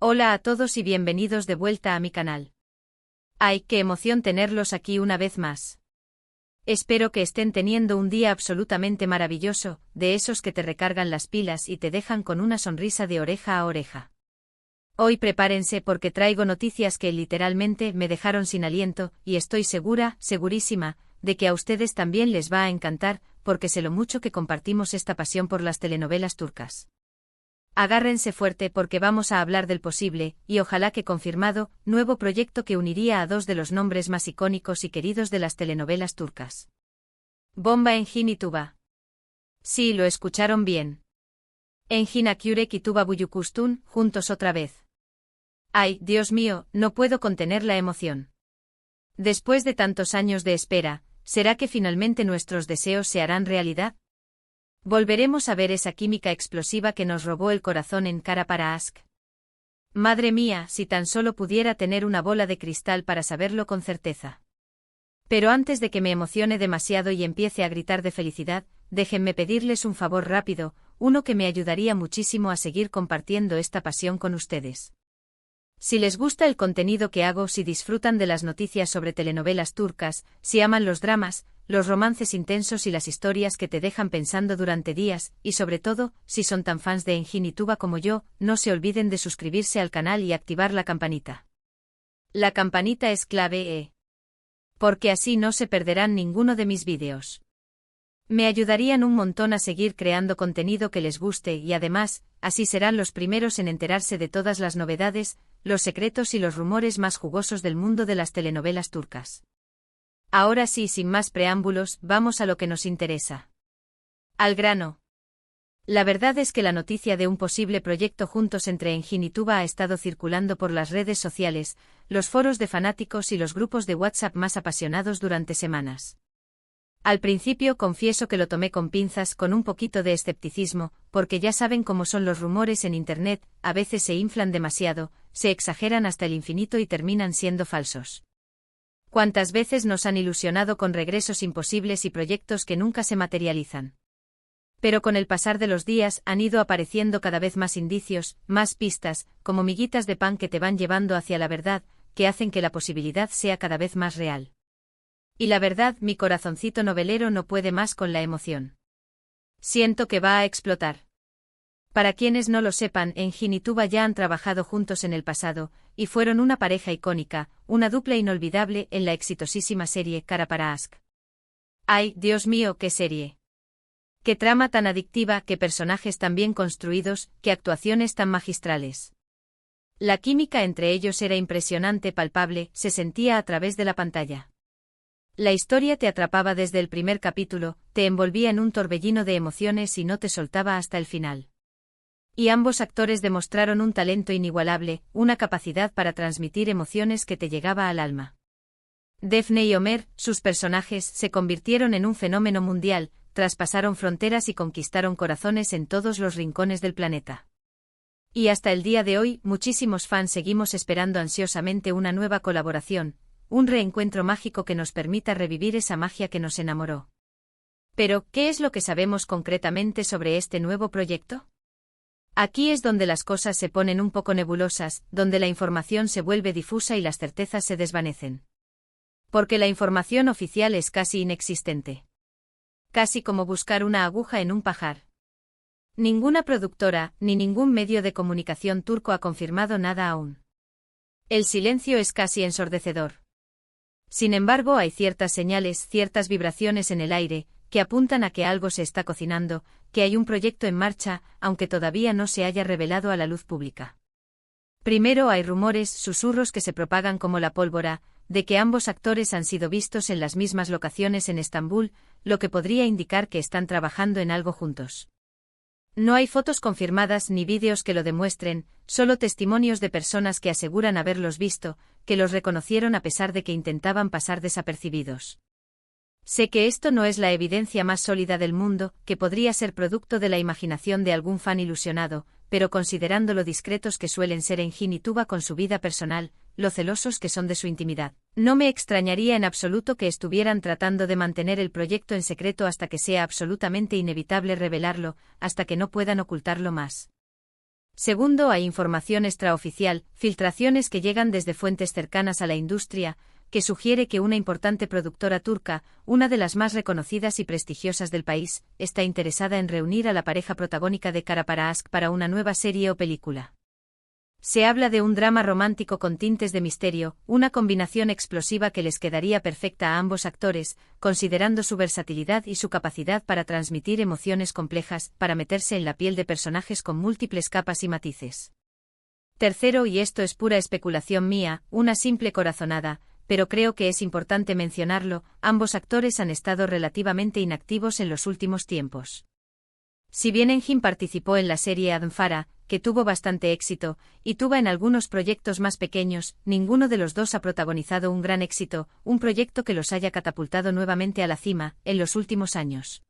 Hola a todos y bienvenidos de vuelta a mi canal. ¡Ay, qué emoción tenerlos aquí una vez más! Espero que estén teniendo un día absolutamente maravilloso, de esos que te recargan las pilas y te dejan con una sonrisa de oreja a oreja. Hoy prepárense porque traigo noticias que literalmente me dejaron sin aliento y estoy segurísima, de que a ustedes también les va a encantar, porque sé lo mucho que compartimos esta pasión por las telenovelas turcas. Agárrense fuerte porque vamos a hablar del posible, y ojalá que confirmado, nuevo proyecto que uniría a dos de los nombres más icónicos y queridos de las telenovelas turcas. Bomba Engin y Tuba. Sí, lo escucharon bien. Engin Akyürek y Tuba Büyüküstün, juntos otra vez. Ay, Dios mío, no puedo contener la emoción. Después de tantos años de espera, ¿será que finalmente nuestros deseos se harán realidad? ¿Volveremos a ver esa química explosiva que nos robó el corazón en Kara para Aşk? Madre mía, si tan solo pudiera tener una bola de cristal para saberlo con certeza. Pero antes de que me emocione demasiado y empiece a gritar de felicidad, déjenme pedirles un favor rápido, uno que me ayudaría muchísimo a seguir compartiendo esta pasión con ustedes. Si les gusta el contenido que hago, si disfrutan de las noticias sobre telenovelas turcas, si aman los dramas, los romances intensos y las historias que te dejan pensando durante días, y sobre todo, si son tan fans de Engin y Tuba como yo, no se olviden de suscribirse al canal y activar la campanita. La campanita es clave, porque así no se perderán ninguno de mis vídeos. Me ayudarían un montón a seguir creando contenido que les guste y además, así serán los primeros en enterarse de todas las novedades, los secretos y los rumores más jugosos del mundo de las telenovelas turcas. Ahora sí, sin más preámbulos, vamos a lo que nos interesa. Al grano. La verdad es que la noticia de un posible proyecto juntos entre Engin y Tuba ha estado circulando por las redes sociales, los foros de fanáticos y los grupos de WhatsApp más apasionados durante semanas. Al principio confieso que lo tomé con pinzas, con un poquito de escepticismo, porque ya saben cómo son los rumores en Internet, a veces se inflan demasiado, se exageran hasta el infinito y terminan siendo falsos. ¿Cuántas veces nos han ilusionado con regresos imposibles y proyectos que nunca se materializan? Pero con el pasar de los días han ido apareciendo cada vez más indicios, más pistas, como miguitas de pan que te van llevando hacia la verdad, que hacen que la posibilidad sea cada vez más real. Y la verdad, mi corazoncito novelero no puede más con la emoción. Siento que va a explotar. Para quienes no lo sepan, Engin y Tuba ya han trabajado juntos en el pasado, y fueron una pareja icónica, una dupla inolvidable en la exitosísima serie Kara para Aşk. ¡Ay, Dios mío, qué serie! ¡Qué trama tan adictiva, qué personajes tan bien construidos, qué actuaciones tan magistrales! La química entre ellos era impresionante, palpable, se sentía a través de la pantalla. La historia te atrapaba desde el primer capítulo, te envolvía en un torbellino de emociones y no te soltaba hasta el final. Y ambos actores demostraron un talento inigualable, una capacidad para transmitir emociones que te llegaba al alma. Defne y Ömer, sus personajes, se convirtieron en un fenómeno mundial, traspasaron fronteras y conquistaron corazones en todos los rincones del planeta. Y hasta el día de hoy, muchísimos fans seguimos esperando ansiosamente una nueva colaboración, un reencuentro mágico que nos permita revivir esa magia que nos enamoró. Pero, ¿qué es lo que sabemos concretamente sobre este nuevo proyecto? Aquí es donde las cosas se ponen un poco nebulosas, donde la información se vuelve difusa y las certezas se desvanecen. Porque la información oficial es casi inexistente. Casi como buscar una aguja en un pajar. Ninguna productora, ni ningún medio de comunicación turco ha confirmado nada aún. El silencio es casi ensordecedor. Sin embargo, hay ciertas señales, ciertas vibraciones en el aire, que apuntan a que algo se está cocinando, que hay un proyecto en marcha, aunque todavía no se haya revelado a la luz pública. Primero hay rumores, susurros que se propagan como la pólvora, de que ambos actores han sido vistos en las mismas locaciones en Estambul, lo que podría indicar que están trabajando en algo juntos. No hay fotos confirmadas ni vídeos que lo demuestren, solo testimonios de personas que aseguran haberlos visto, que los reconocieron a pesar de que intentaban pasar desapercibidos. Sé que esto no es la evidencia más sólida del mundo, que podría ser producto de la imaginación de algún fan ilusionado, pero considerando lo discretos que suelen ser Engin y Tuba con su vida personal, lo celosos que son de su intimidad, no me extrañaría en absoluto que estuvieran tratando de mantener el proyecto en secreto hasta que sea absolutamente inevitable revelarlo, hasta que no puedan ocultarlo más. Segundo, hay información extraoficial, filtraciones que llegan desde fuentes cercanas a la industria, que sugiere que una importante productora turca, una de las más reconocidas y prestigiosas del país, está interesada en reunir a la pareja protagónica de Kara para Aşk para una nueva serie o película. Se habla de un drama romántico con tintes de misterio, una combinación explosiva que les quedaría perfecta a ambos actores, considerando su versatilidad y su capacidad para transmitir emociones complejas, para meterse en la piel de personajes con múltiples capas y matices. Tercero, y esto es pura especulación mía, una simple corazonada, pero creo que es importante mencionarlo, ambos actores han estado relativamente inactivos en los últimos tiempos. Si bien Engin participó en la serie Adnfara, que tuvo bastante éxito, y Tuba en algunos proyectos más pequeños, ninguno de los dos ha protagonizado un gran éxito, un proyecto que los haya catapultado nuevamente a la cima, en los últimos años.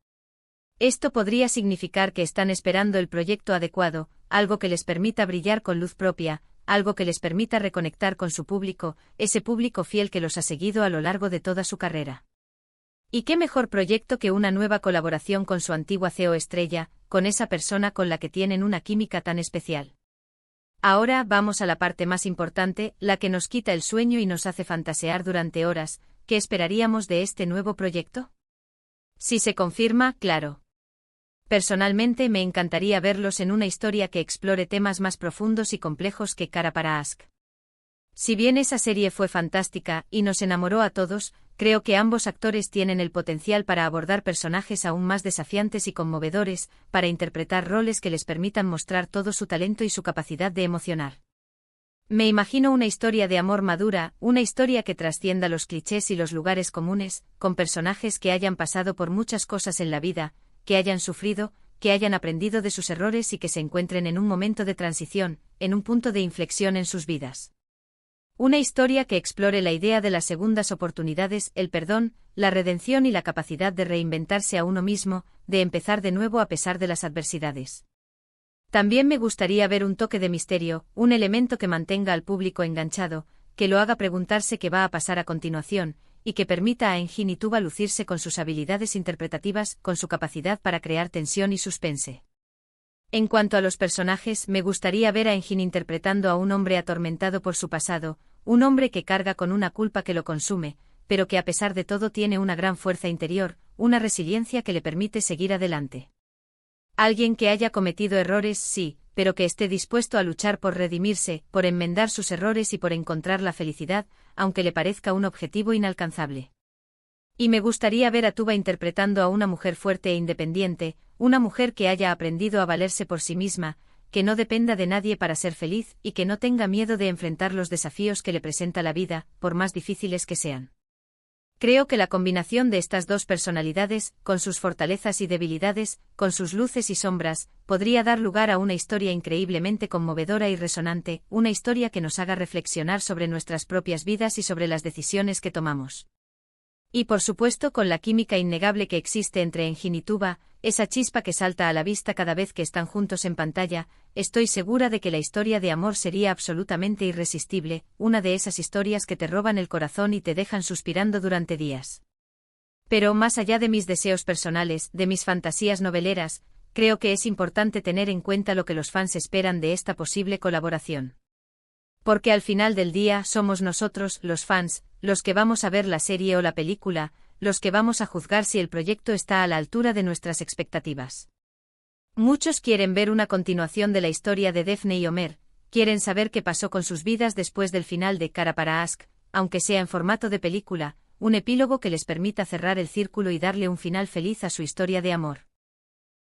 Esto podría significar que están esperando el proyecto adecuado, algo que les permita brillar con luz propia, algo que les permita reconectar con su público, ese público fiel que los ha seguido a lo largo de toda su carrera. ¿Y qué mejor proyecto que una nueva colaboración con su antigua CEO estrella, con esa persona con la que tienen una química tan especial? Ahora vamos a la parte más importante, la que nos quita el sueño y nos hace fantasear durante horas. ¿Qué esperaríamos de este nuevo proyecto? Si se confirma, claro. Personalmente me encantaría verlos en una historia que explore temas más profundos y complejos que Kara para Aşk. Si bien esa serie fue fantástica y nos enamoró a todos, creo que ambos actores tienen el potencial para abordar personajes aún más desafiantes y conmovedores, para interpretar roles que les permitan mostrar todo su talento y su capacidad de emocionar. Me imagino una historia de amor madura, una historia que trascienda los clichés y los lugares comunes, con personajes que hayan pasado por muchas cosas en la vida, que hayan sufrido, que hayan aprendido de sus errores y que se encuentren en un momento de transición, en un punto de inflexión en sus vidas. Una historia que explore la idea de las segundas oportunidades, el perdón, la redención y la capacidad de reinventarse a uno mismo, de empezar de nuevo a pesar de las adversidades. También me gustaría ver un toque de misterio, un elemento que mantenga al público enganchado, que lo haga preguntarse qué va a pasar a continuación, y que permita a Engin y Tuba lucirse con sus habilidades interpretativas, con su capacidad para crear tensión y suspense. En cuanto a los personajes, me gustaría ver a Engin interpretando a un hombre atormentado por su pasado, un hombre que carga con una culpa que lo consume, pero que a pesar de todo tiene una gran fuerza interior, una resiliencia que le permite seguir adelante. Alguien que haya cometido errores, sí, pero que esté dispuesto a luchar por redimirse, por enmendar sus errores y por encontrar la felicidad, aunque le parezca un objetivo inalcanzable. Y me gustaría ver a Tuba interpretando a una mujer fuerte e independiente, una mujer que haya aprendido a valerse por sí misma, que no dependa de nadie para ser feliz y que no tenga miedo de enfrentar los desafíos que le presenta la vida, por más difíciles que sean. Creo que la combinación de estas dos personalidades, con sus fortalezas y debilidades, con sus luces y sombras, podría dar lugar a una historia increíblemente conmovedora y resonante, una historia que nos haga reflexionar sobre nuestras propias vidas y sobre las decisiones que tomamos. Y por supuesto con la química innegable que existe entre Engin y Tuba, esa chispa que salta a la vista cada vez que están juntos en pantalla, estoy segura de que la historia de amor sería absolutamente irresistible, una de esas historias que te roban el corazón y te dejan suspirando durante días. Pero más allá de mis deseos personales, de mis fantasías noveleras, creo que es importante tener en cuenta lo que los fans esperan de esta posible colaboración. Porque al final del día somos nosotros, los fans, los que vamos a ver la serie o la película, los que vamos a juzgar si el proyecto está a la altura de nuestras expectativas. Muchos quieren ver una continuación de la historia de Defne y Ömer, quieren saber qué pasó con sus vidas después del final de Kara para Aşk, aunque sea en formato de película, un epílogo que les permita cerrar el círculo y darle un final feliz a su historia de amor.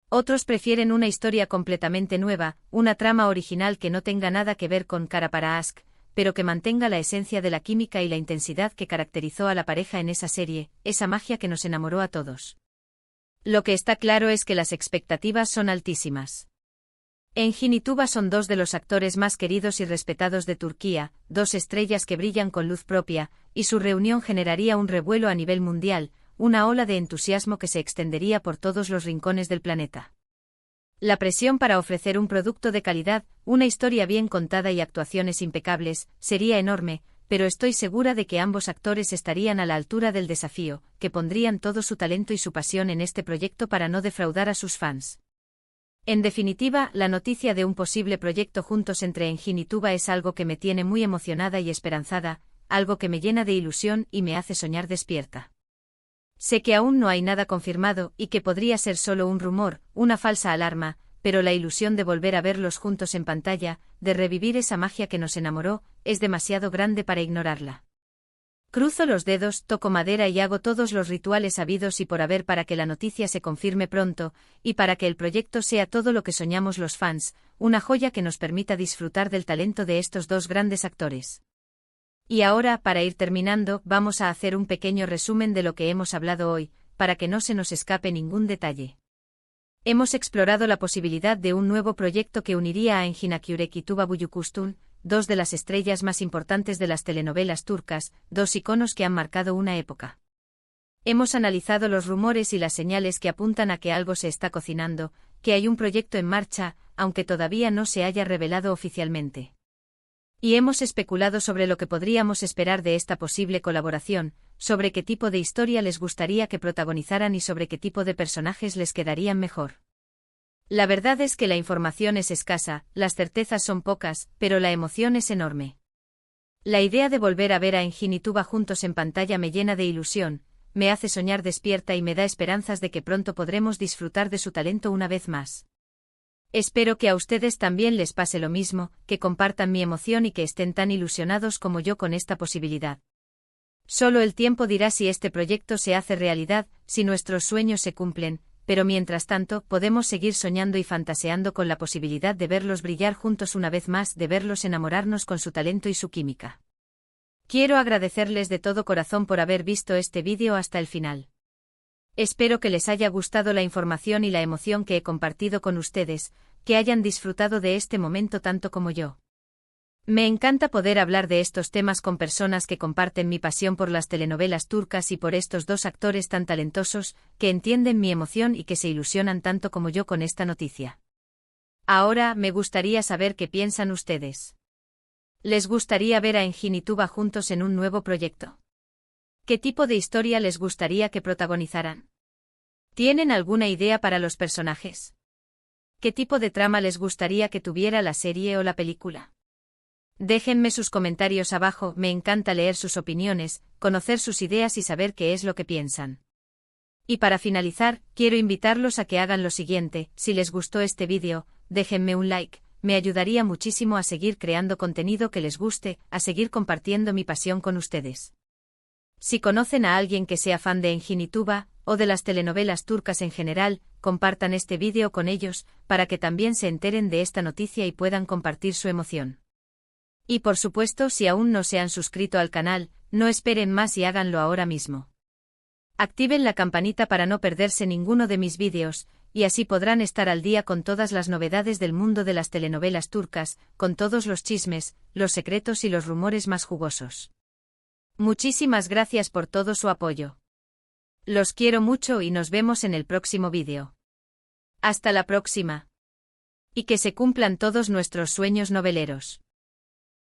Otros prefieren una historia completamente nueva, una trama original que no tenga nada que ver con Kara para Aşk, pero que mantenga la esencia de la química y la intensidad que caracterizó a la pareja en esa serie, esa magia que nos enamoró a todos. Lo que está claro es que las expectativas son altísimas. Engin y Tuba son dos de los actores más queridos y respetados de Turquía, dos estrellas que brillan con luz propia, y su reunión generaría un revuelo a nivel mundial, una ola de entusiasmo que se extendería por todos los rincones del planeta. La presión para ofrecer un producto de calidad, una historia bien contada y actuaciones impecables, sería enorme, pero estoy segura de que ambos actores estarían a la altura del desafío, que pondrían todo su talento y su pasión en este proyecto para no defraudar a sus fans. En definitiva, la noticia de un posible proyecto juntos entre Engine y Tuba es algo que me tiene muy emocionada y esperanzada, algo que me llena de ilusión y me hace soñar despierta. Sé que aún no hay nada confirmado y que podría ser solo un rumor, una falsa alarma, pero la ilusión de volver a verlos juntos en pantalla, de revivir esa magia que nos enamoró, es demasiado grande para ignorarla. Cruzo los dedos, toco madera y hago todos los rituales habidos y por haber para que la noticia se confirme pronto, y para que el proyecto sea todo lo que soñamos los fans, una joya que nos permita disfrutar del talento de estos dos grandes actores. Y ahora, para ir terminando, vamos a hacer un pequeño resumen de lo que hemos hablado hoy, para que no se nos escape ningún detalle. Hemos explorado la posibilidad de un nuevo proyecto que uniría a Engin Akyurek y Tuba Büyüküstün, dos de las estrellas más importantes de las telenovelas turcas, dos iconos que han marcado una época. Hemos analizado los rumores y las señales que apuntan a que algo se está cocinando, que hay un proyecto en marcha, aunque todavía no se haya revelado oficialmente. Y hemos especulado sobre lo que podríamos esperar de esta posible colaboración, sobre qué tipo de historia les gustaría que protagonizaran y sobre qué tipo de personajes les quedarían mejor. La verdad es que la información es escasa, las certezas son pocas, pero la emoción es enorme. La idea de volver a ver a Engin y Tuba juntos en pantalla me llena de ilusión, me hace soñar despierta y me da esperanzas de que pronto podremos disfrutar de su talento una vez más. Espero que a ustedes también les pase lo mismo, que compartan mi emoción y que estén tan ilusionados como yo con esta posibilidad. Solo el tiempo dirá si este proyecto se hace realidad, si nuestros sueños se cumplen, pero mientras tanto podemos seguir soñando y fantaseando con la posibilidad de verlos brillar juntos una vez más, de verlos enamorarnos con su talento y su química. Quiero agradecerles de todo corazón por haber visto este vídeo hasta el final. Espero que les haya gustado la información y la emoción que he compartido con ustedes, que hayan disfrutado de este momento tanto como yo. Me encanta poder hablar de estos temas con personas que comparten mi pasión por las telenovelas turcas y por estos dos actores tan talentosos, que entienden mi emoción y que se ilusionan tanto como yo con esta noticia. Ahora, me gustaría saber qué piensan ustedes. ¿Les gustaría ver a Engin y Tuba juntos en un nuevo proyecto? ¿Qué tipo de historia les gustaría que protagonizaran? ¿Tienen alguna idea para los personajes? ¿Qué tipo de trama les gustaría que tuviera la serie o la película? Déjenme sus comentarios abajo, me encanta leer sus opiniones, conocer sus ideas y saber qué es lo que piensan. Y para finalizar, quiero invitarlos a que hagan lo siguiente: si les gustó este vídeo, déjenme un like, me ayudaría muchísimo a seguir creando contenido que les guste, a seguir compartiendo mi pasión con ustedes. Si conocen a alguien que sea fan de Engin y Tuba, o de las telenovelas turcas en general, compartan este vídeo con ellos, para que también se enteren de esta noticia y puedan compartir su emoción. Y por supuesto, si aún no se han suscrito al canal, no esperen más y háganlo ahora mismo. Activen la campanita para no perderse ninguno de mis vídeos, y así podrán estar al día con todas las novedades del mundo de las telenovelas turcas, con todos los chismes, los secretos y los rumores más jugosos. Muchísimas gracias por todo su apoyo. Los quiero mucho y nos vemos en el próximo vídeo. Hasta la próxima. Y que se cumplan todos nuestros sueños noveleros.